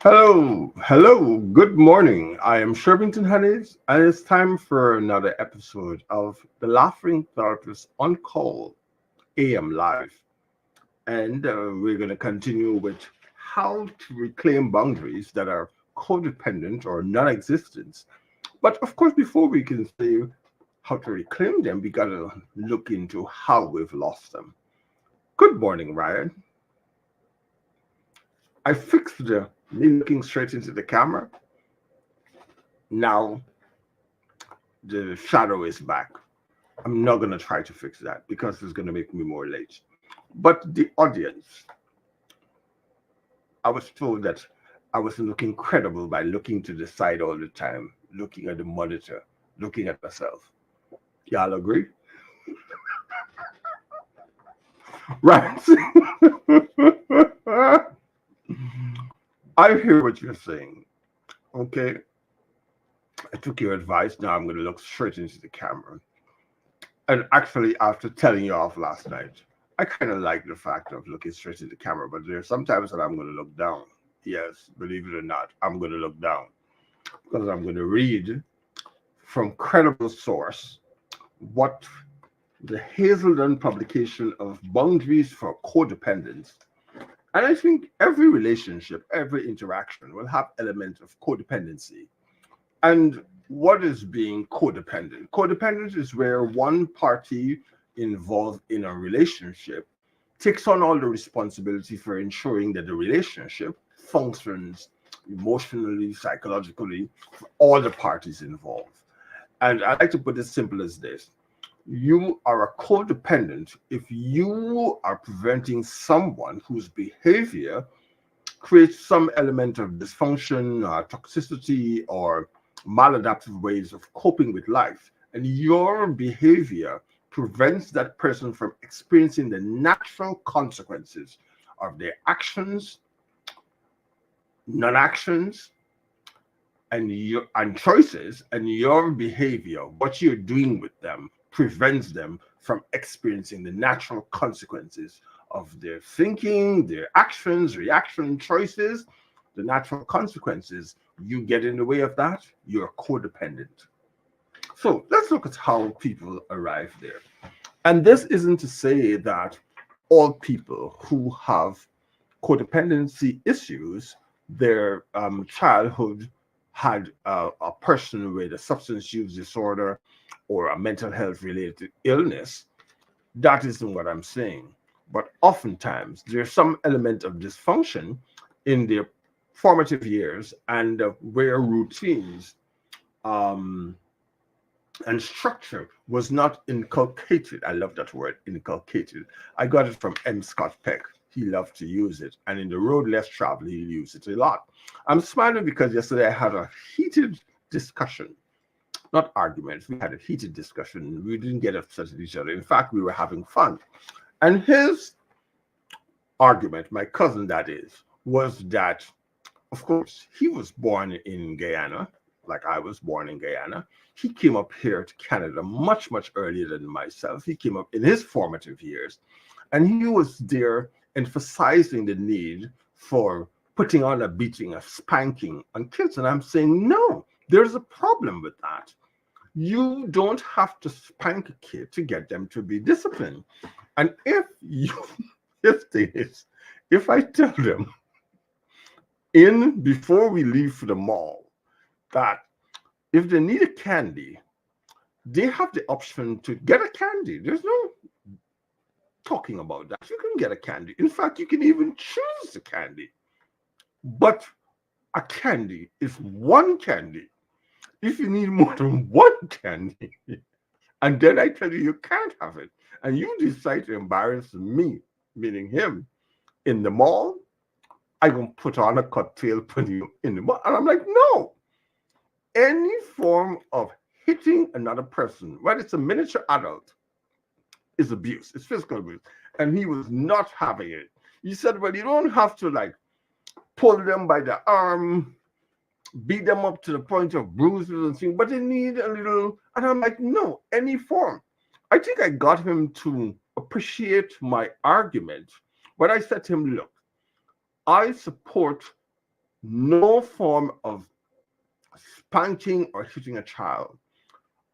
Hello, good morning. I am Shirvington Hannays, and it's time for another episode of the Laughing Therapist on Call AM Live. And we're going to continue with how to reclaim boundaries that are codependent or non existent. But of course, before we can say how to reclaim them, we got to look into how we've lost them. Good morning, Ryan. I fixed me looking straight into the camera. Now the shadow is back. I'm not going to try to fix that because it's going to make me more late. But the audience, I was told that I was looking credible by looking to the side all the time, looking at the monitor, looking at myself. Y'all agree? Right. I hear what you're saying. Okay. I took your advice. Now I'm going to look straight into the camera. And actually, after telling you off last night, I kind of like the fact of looking straight into the camera, but there's sometimes that I'm going to look down. Yes, believe it or not, I'm going to look down because I'm going to read from credible source what the Hazelden publication of Boundaries for Codependence. And I think every relationship, every interaction will have elements of codependency. And what is being codependent? Codependent is where one party involved in a relationship takes on all the responsibility for ensuring that the relationship functions emotionally, psychologically, for all the parties involved. And I like to put it simple as this. You are a codependent if you are preventing someone whose behavior creates some element of dysfunction, toxicity, or maladaptive ways of coping with life. And your behavior prevents that person from experiencing the natural consequences of their actions, non-actions, and choices, and your behavior, what you're doing with them, prevents them from experiencing the natural consequences of their thinking, their actions, reaction, choices, the natural consequences. You get in the way of that, you're codependent. So let's look at how people arrive there. And this isn't to say that all people who have codependency issues, their childhood had a person with a substance use disorder or a mental health related illness. That isn't what I'm saying. But oftentimes there's some element of dysfunction in their formative years and where routines and structure was not inculcated. I love that word, inculcated. I got it from M. Scott Peck. He loved to use it. And in The Road Less Traveled, he used it a lot. I'm smiling because yesterday I had a heated discussion, not arguments. We had a heated discussion. We didn't get upset at each other. In fact, we were having fun. And his argument, my cousin that is, was that, of course, he was born in Guyana, like I was born in Guyana. He came up here to Canada much, much earlier than myself. He came up in his formative years, and he was there emphasizing the need for putting on a beating, a spanking on kids. And I'm saying, no, there's a problem with that. You don't have to spank a kid to get them to be disciplined. And if I tell them before we leave for the mall that if they need a candy, they have the option to get a candy. There's no talking about that. You can get a candy. In fact, you can even choose the candy. But a candy is one candy. If you need more than one candy, and then I tell you you can't have it, and you decide to embarrass me, meaning him, in the mall, I'm going to put on a cocktail, put you in the mall. And I'm like, no. Any form of hitting another person, whether it's a miniature adult, is abuse. It's physical abuse. And he was not having it. He said, well, you don't have to like pull them by the arm, beat them up to the point of bruises and things, but they need a little. And I'm like, no, any form. I think I got him to appreciate my argument. But I said to him, look, I support no form of spanking or hitting a child,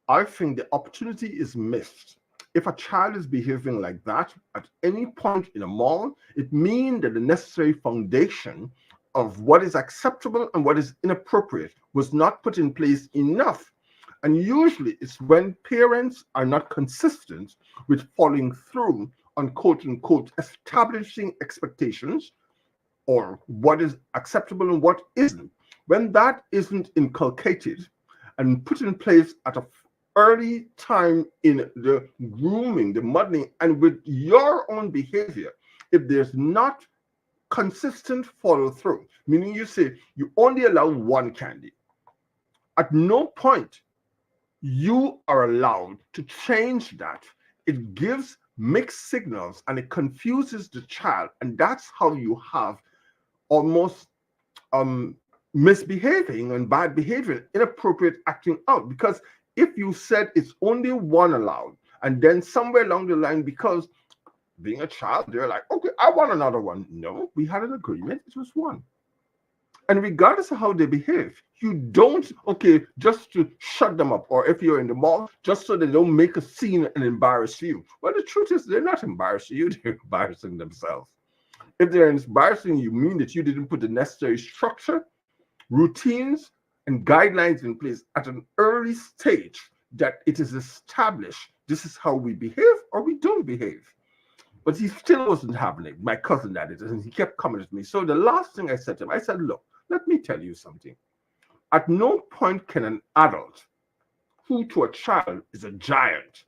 I think the opportunity is missed. If a child is behaving like that at any point in a mall, it means that the necessary foundation of what is acceptable and what is inappropriate was not put in place enough. And usually it's when parents are not consistent with following through on quote unquote establishing expectations or what is acceptable and what isn't. When that isn't inculcated and put in place at a early time in the grooming, the modeling, and with your own behavior, if there's not consistent follow through, meaning you say you only allow one candy, at no point you are allowed to change that. It gives mixed signals and it confuses the child, and that's how you have almost misbehaving and bad behavior, inappropriate acting out. Because if you said it's only one allowed, and then somewhere along the line, because being a child, they're like, okay, I want another one. No, we had an agreement, it was one. And regardless of how they behave, you don't, okay, just to shut them up, or if you're in the mall, just so they don't make a scene and embarrass you. Well, the truth is, they're not embarrassing you, they're embarrassing themselves. If they're embarrassing you, mean that you didn't put the necessary structure, routines, and guidelines in place at an early stage that it is established this is how we behave or we don't behave. But he still wasn't having it. My cousin that is, and he kept coming at me. So the last thing I said to him, I said, look, let me tell you something. At no point can an adult who to a child is a giant,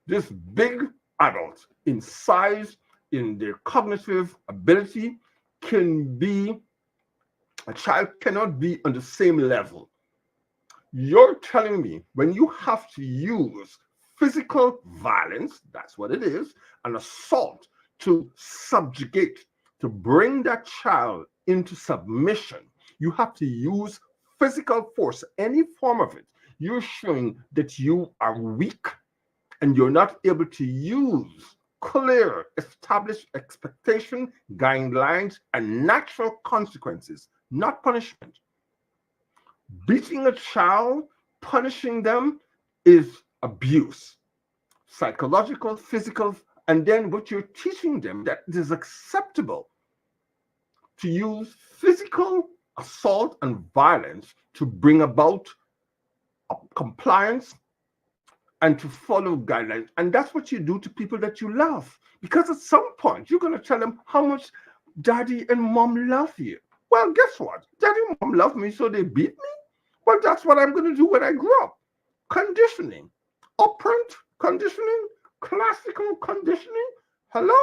this big adult in size, in their cognitive ability, can be, a child cannot be on the same level. You're telling me when you have to use physical violence, that's what it is, an assault to subjugate, to bring that child into submission, you have to use physical force, any form of it. You're showing that you are weak and you're not able to use clear, established expectation, guidelines, and natural consequences, not punishment. Beating a child, punishing them is abuse, psychological, physical, and then what you're teaching them that it is acceptable to use physical assault and violence to bring about compliance and to follow guidelines. And that's what you do to people that you love. Because at some point, you're going to tell them how much daddy and mom love you. Well, guess what? Daddy and mom love me, so they beat me? Well, that's what I'm going to do when I grow up. Conditioning, operant conditioning, classical conditioning. Hello?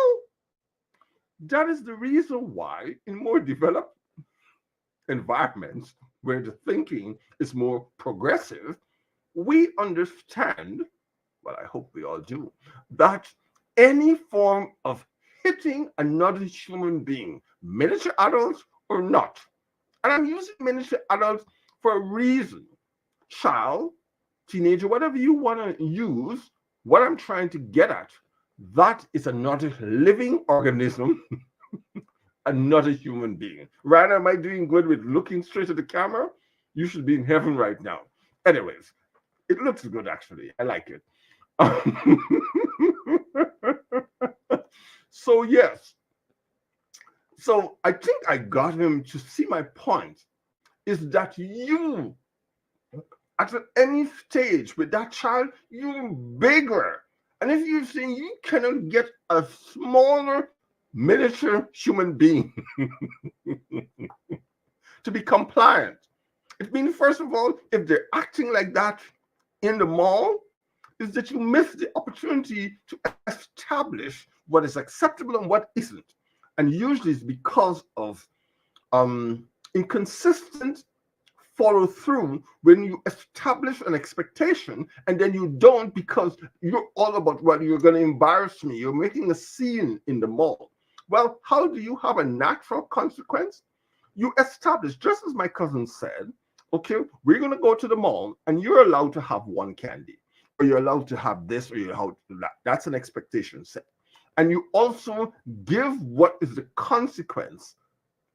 That is the reason why in more developed environments where the thinking is more progressive, we understand, well, I hope we all do, that any form of hitting another human being, miniature adults or not, and I'm using miniature adults for a reason, child, teenager, whatever you want to use, what I'm trying to get at, that is another living organism, another human being. Right? Am I doing good with looking straight at the camera? You should be in heaven right now. Anyways, it looks good, actually. I like it. So, yes. So, I think I got him to see my point is that you, at any stage with that child, you're bigger. And if you're saying you cannot get a smaller miniature human being to be compliant, it means, first of all, if they're acting like that in the mall, is that you miss the opportunity to establish what is acceptable and what isn't. And usually it's because of inconsistent follow through when you establish an expectation and then you don't because you're all about, well, you're going to embarrass me. You're making a scene in the mall. Well, how do you have a natural consequence? You establish, just as my cousin said, okay, we're going to go to the mall and you're allowed to have one candy, or you're allowed to have this, or you're allowed to do that. That's an expectation set. And you also give what is the consequence,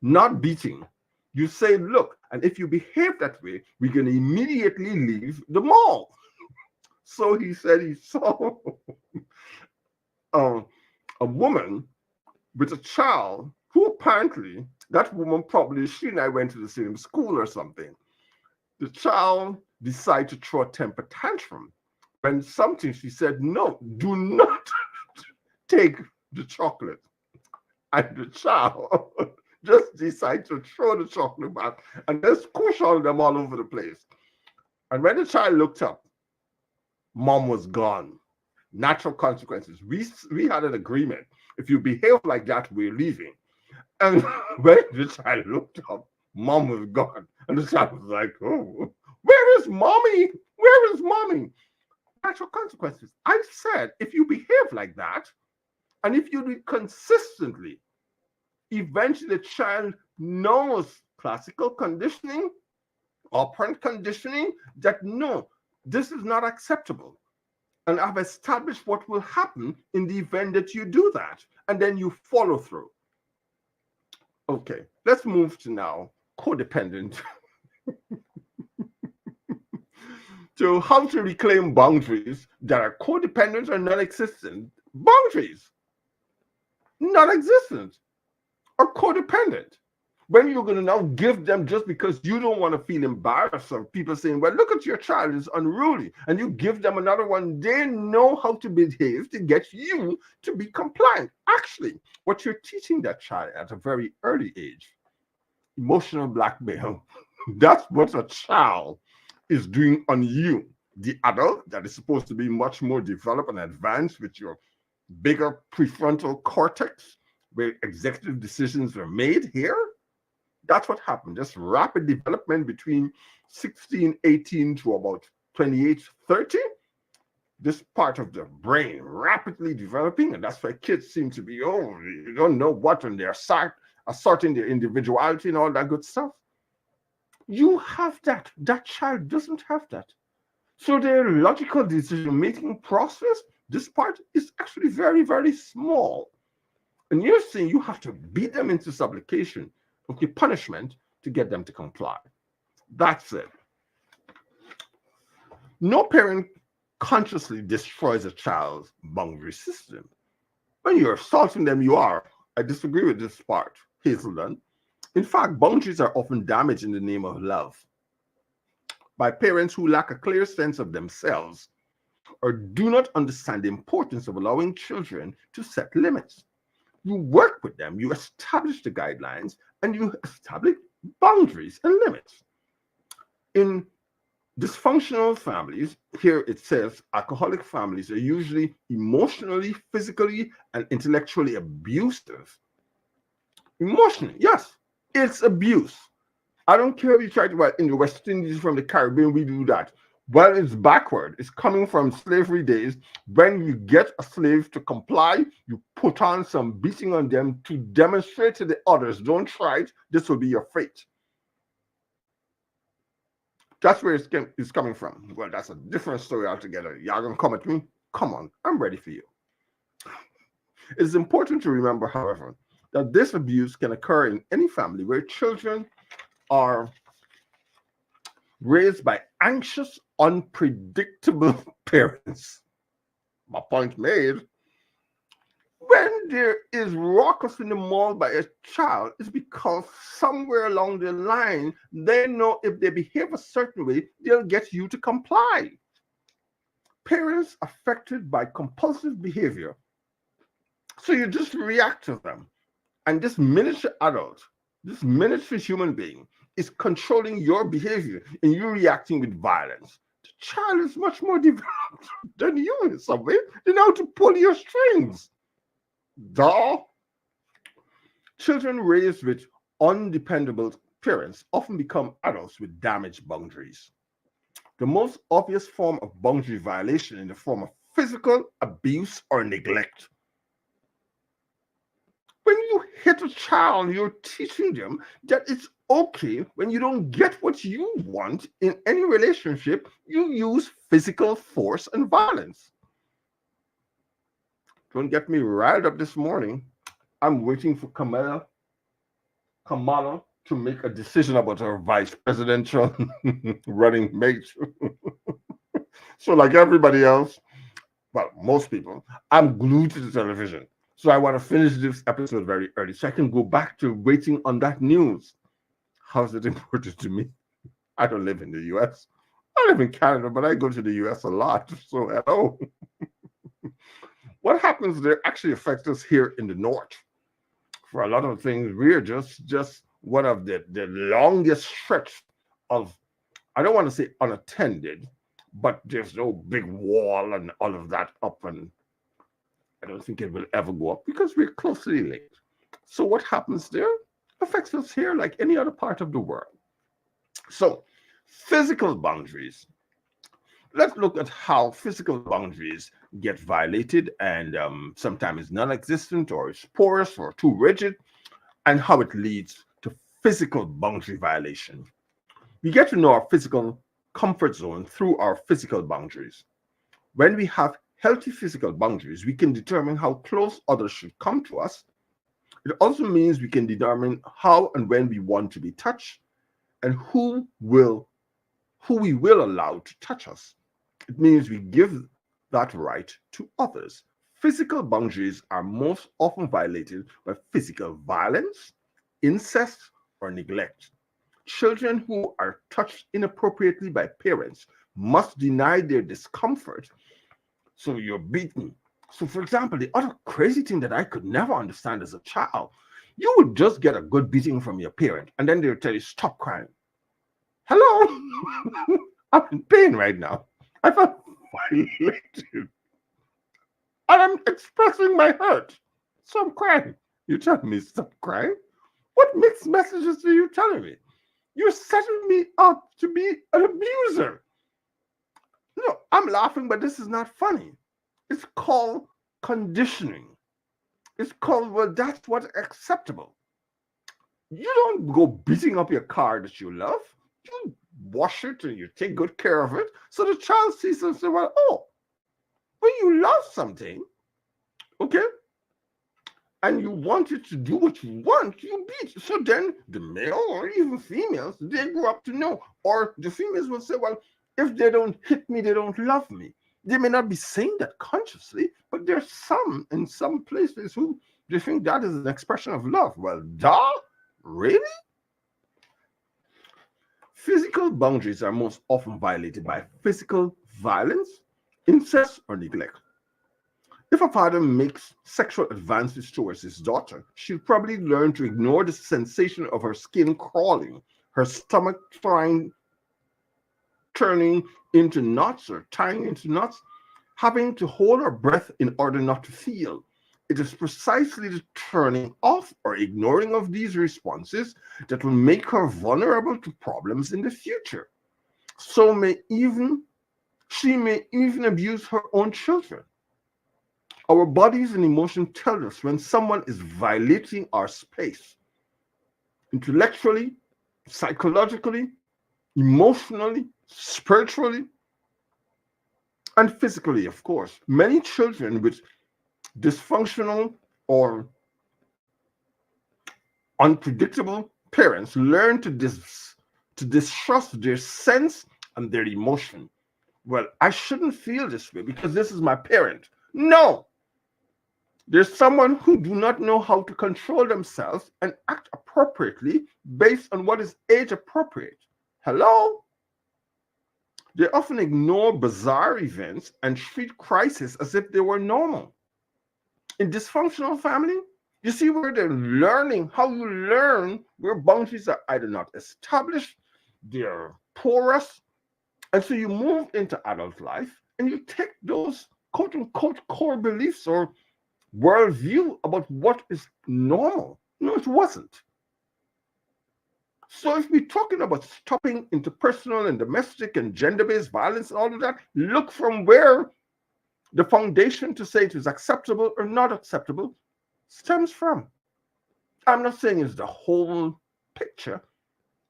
not beating, You say, look, and if you behave that way, we're going to immediately leave the mall. So he said he saw um, a woman with a child who apparently, that woman probably, she and I went to the same school or something. The child decided to throw a temper tantrum. When something, she said, no, do not take the chocolate. And the child just decided to throw the chocolate back and then squish all of them all over the place. And when the child looked up, mom was gone. Natural consequences. We had an agreement. If you behave like that, we're leaving. And when the child looked up, mom was gone. And the child was like, oh, where is mommy? Where is mommy? Natural consequences. I said, if you behave like that, and if you do it consistently, eventually the child knows classical conditioning, operant conditioning, that no, this is not acceptable. And I've established what will happen in the event that you do that. And then you follow through. Okay, let's move to now codependent. So how to reclaim boundaries that are codependent or non-existent. Boundaries, non-existent or codependent. When you're going to now give them just because you don't want to feel embarrassed of people saying, well, look at your child is unruly, and you give them another one, they know how to behave to get you to be compliant. Actually, what you're teaching that child at a very early age, emotional blackmail, that's what a child is doing on you. The adult that is supposed to be much more developed and advanced with your bigger prefrontal cortex, where executive decisions are made here, that's what happened. Just rapid development between 16, 18 to about 28, 30. This part of the brain rapidly developing, and that's why kids seem to be, oh, you don't know what, and they're asserting their individuality and all that good stuff. You have that. That child doesn't have that. So their logical decision-making process, this part is actually very, very small. And you're saying you have to beat them into supplication, okay, punishment, to get them to comply. That's it. No parent consciously destroys a child's boundary system. When you're assaulting them, you are. I disagree with this part, Hazelden. In fact, boundaries are often damaged in the name of love by parents who lack a clear sense of themselves or do not understand the importance of allowing children to set limits. You work with them, you establish the guidelines, and you establish boundaries and limits. In dysfunctional families, here it says alcoholic families are usually emotionally, physically, and intellectually abusive. Emotionally, yes, it's abuse. I don't care if you try to, well, in the West Indies from the Caribbean, we do that. Well, it's backward. It's coming from slavery days. When you get a slave to comply, you put on some beating on them to demonstrate to the others, don't try it, this will be your fate. That's where it's coming from. Well, that's a different story altogether. Y'all gonna come at me? Come on, I'm ready for you. It is important to remember, however, that this abuse can occur in any family where children are raised by anxious, unpredictable parents. My point made. When there is raucous in the mall by a child, it's because somewhere along the line, they know if they behave a certain way, they'll get you to comply. Parents affected by compulsive behavior, so you just react to them. And this miniature adult, this miniature human being, is controlling your behavior and you reacting with violence. The child is much more developed than you in some way. They know how to pull your strings. Duh. Children raised with undependable parents often become adults with damaged boundaries. The most obvious form of boundary violation in the form of physical abuse or neglect. When you hit a child, you're teaching them that it's okay when you don't get what you want in any relationship, you use physical force and violence. Don't get me riled up this morning. I'm waiting for Kamala to make a decision about her vice presidential running mate. So, like everybody else, well, most people, I'm glued to the television. So I want to finish this episode very early so I can go back to waiting on that news. How's it important to me? I don't live in the US. I live in Canada, but I go to the US a lot. So hello. What happens there actually affects us here in the North. For a lot of things, we're just one of the longest stretch of, I don't want to say unattended, but there's no big wall and all of that up, and I don't think it will ever go up because we're closely linked. So what happens there affects us here like any other part of the world. So physical boundaries. Let's look at how physical boundaries get violated, and sometimes non-existent or it's porous or too rigid, and how it leads to physical boundary violation. We get to know our physical comfort zone through our physical boundaries. When we have healthy physical boundaries, we can determine how close others should come to us. It also means we can determine how and when we want to be touched and who we will allow to touch us. It means we give that right to others. Physical boundaries are most often violated by physical violence, incest, or neglect. Children who are touched inappropriately by parents must deny their discomfort. So you're beaten. So, for example, the other crazy thing that I could never understand as a child, you would just get a good beating from your parent, and then they'll tell you, stop crying. Hello? I'm in pain right now. I felt violated. And I'm expressing my hurt. So I'm crying. You're telling me stop crying? What mixed messages are you telling me? You're setting me up to be an abuser. No, I'm laughing, but this is not funny. It's called conditioning. It's called, well, that's what's acceptable. You don't go beating up your car that you love. You wash it and you take good care of it. So the child sees and says, well, oh, when you love something, okay, and you want it to do what you want, you beat. So then the male or even females, they grow up to know. Or the females will say, well, if they don't hit me, they don't love me. They may not be saying that consciously, but there's some in some places who they think that is an expression of love. Well, duh, really? Physical boundaries are most often violated by physical violence, incest, or neglect. If a father makes sexual advances towards his daughter, she'll probably learn to ignore the sensation of her skin crawling, her stomach turning into knots or tying into knots, having to hold her breath in order not to feel. It is precisely the turning off or ignoring of these responses that will make her vulnerable to problems in the future. She may even abuse her own children. Our bodies and emotions tell us when someone is violating our space. Intellectually, psychologically, emotionally, spiritually, and physically, of course. Many children with dysfunctional or unpredictable parents learn to distrust their sense and their emotion. Well, I shouldn't feel this way because this is my parent. No! There's someone who do not know how to control themselves and act appropriately based on what is age appropriate. Hello? They often ignore bizarre events and treat crisis as if they were normal. In dysfunctional family, you see where they're learning, how you learn where boundaries are either not established, they're porous, and so you move into adult life and you take those quote unquote core beliefs or worldview about what is normal. No, it wasn't. So if we're talking about stopping interpersonal and domestic and gender-based violence and all of that, look from where the foundation to say it is acceptable or not acceptable stems from. I'm not saying it's the whole picture,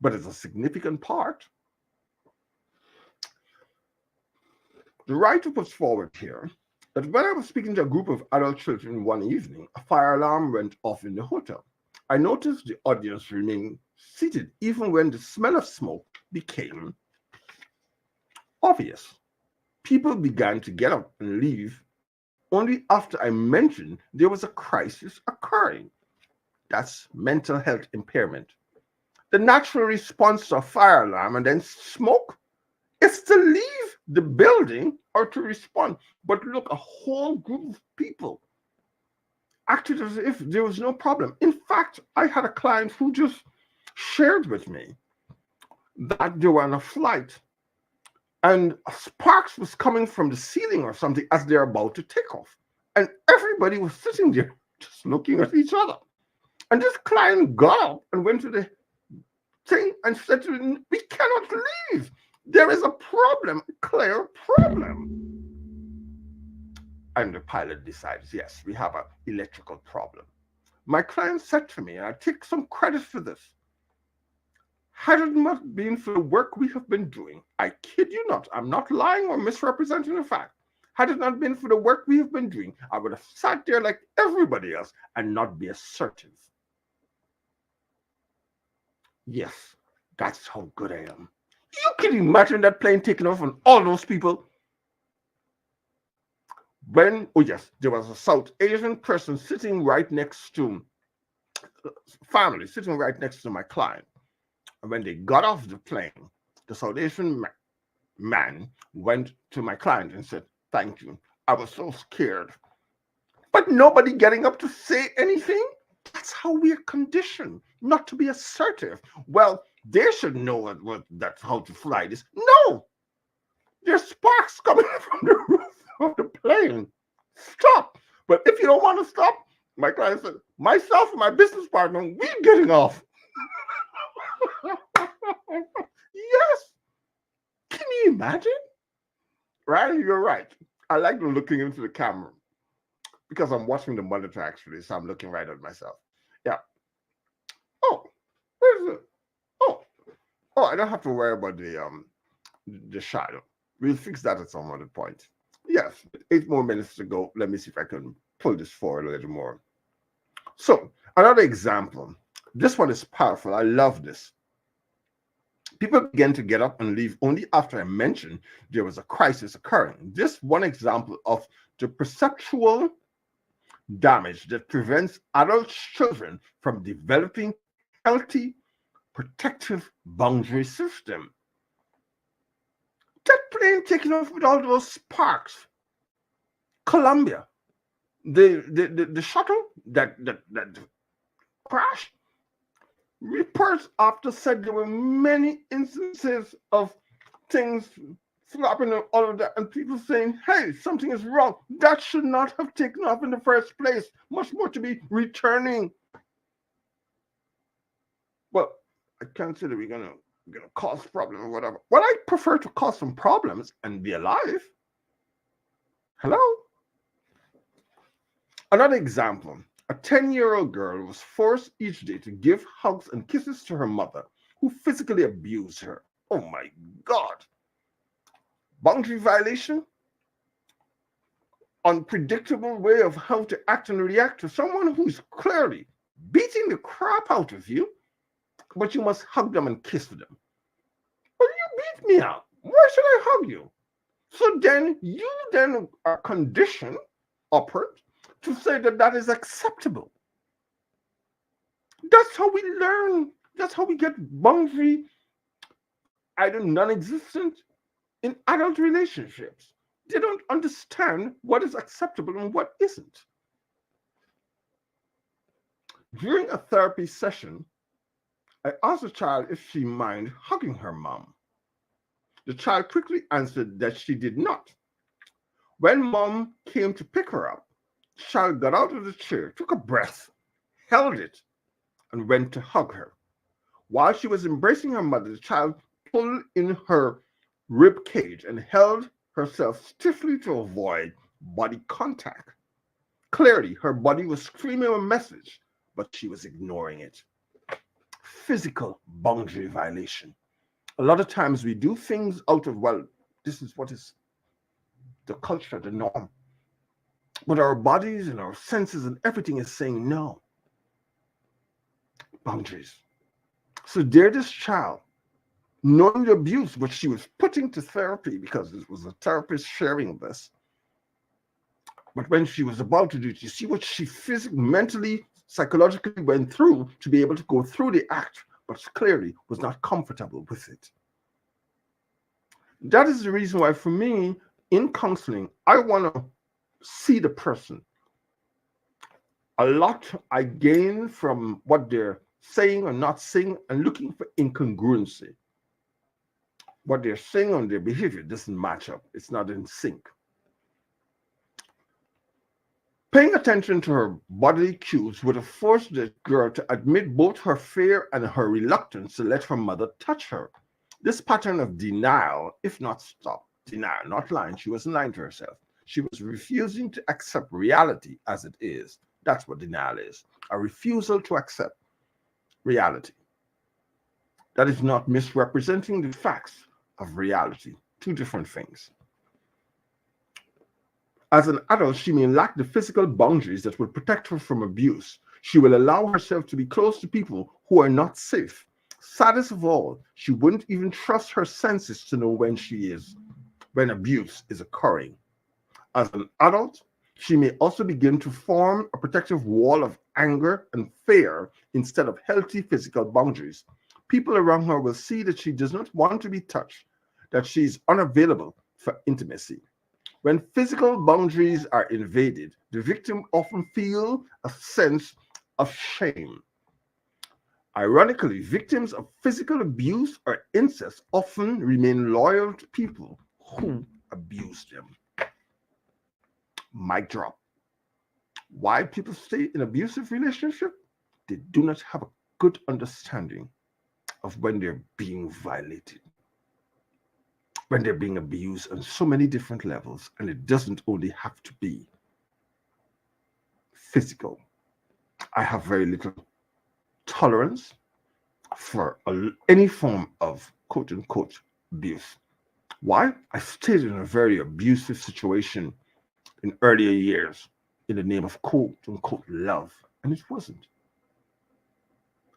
but it's a significant part. The writer puts forward here that when I was speaking to a group of adult children one evening, a fire alarm went off in the hotel. I noticed the audience remained seated even when the smell of smoke became obvious. People began to get up and leave only after I mentioned there was a crisis occurring. That's mental health impairment. The natural response to a fire alarm and then smoke is to leave the building or to respond. But look, a whole group of people acted as if there was no problem. In fact, I had a client who just shared with me that they were on a flight and sparks was coming from the ceiling or something as they're about to take off. And everybody was sitting there just looking at each other. And this client got up and went to the thing and said to them, we cannot leave. There is a problem, a clear problem. And the pilot decides, yes, we have an electrical problem. My client said to me, and I take some credit for this, had it not been for the work we have been doing, I kid you not, I'm not lying or misrepresenting the fact, had it not been for the work we have been doing, I would have sat there like everybody else and not be assertive. Yes, that's how good I am. You can imagine that plane taking off and all those people. Oh yes, there was a South Asian person sitting right next to, family sitting right next to my client. And when they got off the plane, the South Asian man went to my client and said, thank you. I was so scared. But nobody getting up to say anything? That's how we are conditioned, not to be assertive. Well, they should know that's how to fly this. No! There's sparks coming from the roof of the plane. Stop! But if you don't want to stop, my client said, myself and my business partner, we're getting off. Yes. Can you imagine? Right? You're right. I like looking into the camera because I'm watching the monitor actually, so I'm looking right at myself. Yeah. Oh, where's it? Oh, I don't have to worry about the shadow. We'll fix that at some other point. Yes, 8 more minutes to go. Let me see if I can pull this forward a little more. So, another example. This one is powerful. I love this. People began to get up and leave only after I mentioned there was a crisis occurring. This one example of the perceptual damage that prevents adult children from developing healthy, protective boundary system. That plane taking off with all those sparks. Colombia, the shuttle that crashed. Reports after said there were many instances of things flopping and all of that, and people saying, hey, something is wrong. That should not have taken off in the first place. Much more to be returning. Well, I can't say that we're gonna cause problems or whatever. Well, I prefer to cause some problems and be alive. Hello? Another example. A 10-year-old girl was forced each day to give hugs and kisses to her mother, who physically abused her. Oh my God. Boundary violation? Unpredictable way of how to act and react to someone who is clearly beating the crap out of you, but you must hug them and kiss them. Well, you beat me up. Why should I hug you? So then you are conditioned upward to say that that is acceptable. That's how we learn. That's how we get boundary, either non-existent in adult relationships. They don't understand what is acceptable and what isn't. During a therapy session, I asked the child if she minded hugging her mom. The child quickly answered that she did not. When mom came to pick her up, the child got out of the chair, took a breath, held it, and went to hug her. While she was embracing her mother, the child pulled in her rib cage and held herself stiffly to avoid body contact. Clearly, her body was screaming a message, but she was ignoring it. Physical boundary violation. A lot of times we do things out of, well, this is what is the culture, the norm. But our bodies and our senses and everything is saying no. boundaries. So there, this child, knowing the abuse, which she was putting to therapy because it was a therapist sharing this. But when she was about to do it, you see what she physically, mentally, psychologically went through to be able to go through the act, but clearly was not comfortable with it. That is the reason why, for me, in counseling, I want to see the person. A lot I gain from what they're saying or not saying and looking for incongruency. What they're saying on their behavior doesn't match up. It's not in sync. Paying attention to her bodily cues would have forced the girl to admit both her fear and her reluctance to let her mother touch her. This pattern of denial, if not stop, denial, not lying, she wasn't lying to herself. She was refusing to accept reality as it is. That's what denial is, a refusal to accept reality. That is not misrepresenting the facts of reality. Two different things. As an adult, she may lack the physical boundaries that will protect her from abuse. She will allow herself to be close to people who are not safe. Saddest of all, she wouldn't even trust her senses to know when abuse is occurring. As an adult, she may also begin to form a protective wall of anger and fear instead of healthy physical boundaries. People around her will see that she does not want to be touched, that she is unavailable for intimacy. When physical boundaries are invaded, the victim often feels a sense of shame. Ironically, victims of physical abuse or incest often remain loyal to people who abuse them. Mic drop. Why people stay in abusive relationships? They do not have a good understanding of when they're being violated, when they're being abused on so many different levels, and it doesn't only have to be physical. I have very little tolerance for any form of quote unquote abuse. Why? I stayed in a very abusive situation in earlier years in the name of quote unquote love, and it wasn't.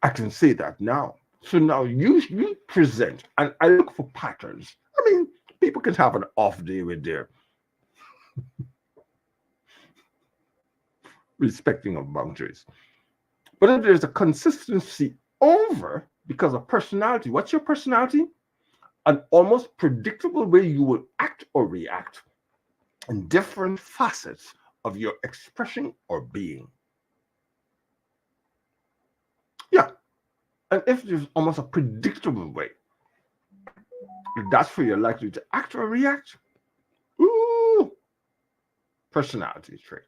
I can say that now. So now you present, and I look for patterns. I mean, people can have an off day with their respecting of boundaries. But if there's a consistency over because of personality, what's your personality? An almost predictable way you will act or react in different facets of your expression or being. Yeah. And if there's almost a predictable way, that's where you're likely to act or react. Ooh, personality trait.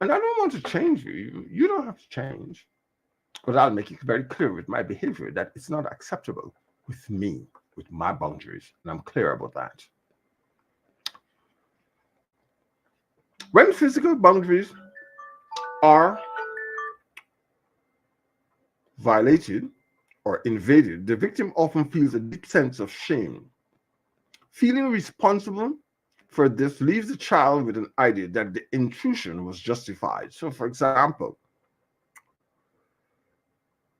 And I don't want to change you. You don't have to change. But I'll make it very clear with my behavior that it's not acceptable with me, with my boundaries. And I'm clear about that. When physical boundaries are violated or invaded, the victim often feels a deep sense of shame. Feeling responsible for this leaves the child with an idea that the intrusion was justified. So, for example,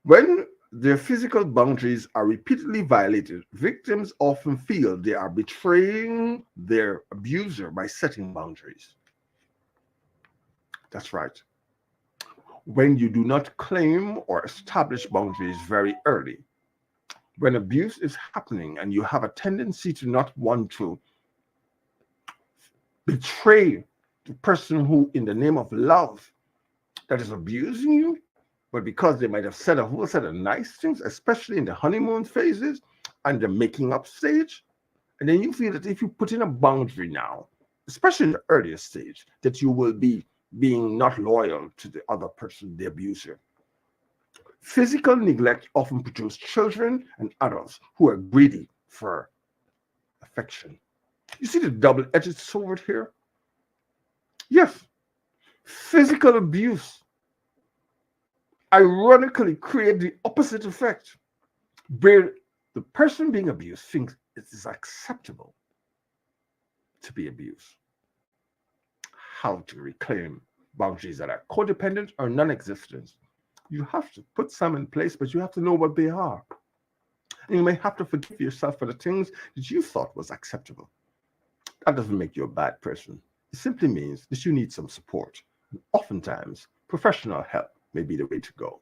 when their physical boundaries are repeatedly violated, victims often feel they are betraying their abuser by setting boundaries. That's right. When you do not claim or establish boundaries very early, when abuse is happening and you have a tendency to not want to betray the person who, in the name of love, that is abusing you, but because they might have said a whole set of nice things, especially in the honeymoon phases and the making up stage, and then you feel that if you put in a boundary now, especially in the earlier stage, that you will be being not loyal to the other person, the abuser. Physical neglect often produces children and adults who are greedy for affection. You see the double-edged sword here? Yes, physical abuse ironically create the opposite effect, where the person being abused thinks it is acceptable to be abused. How to reclaim boundaries that are codependent or non-existent. You have to put some in place, but you have to know what they are. And you may have to forgive yourself for the things that you thought was acceptable. That doesn't make you a bad person. It simply means that you need some support. And oftentimes, professional help may be the way to go.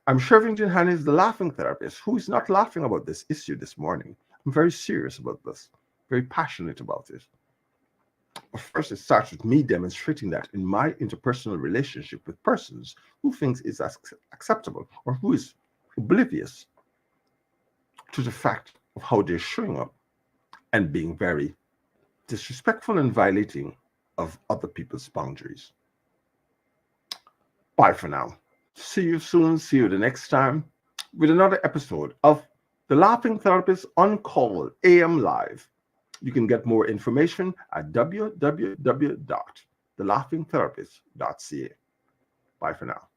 I'm Shirvington Hannays, the laughing therapist, who is not laughing about this issue this morning. I'm very serious about this, very passionate about it. But first, it starts with me demonstrating that in my interpersonal relationship with persons who thinks it's acceptable or who is oblivious to the fact of how they're showing up and being very disrespectful and violating of other people's boundaries. Bye for now. See you soon. See you the next time with another episode of The Laughing Therapist on Call AM Live. You can get more information at www.thelaughingtherapist.ca. Bye for now.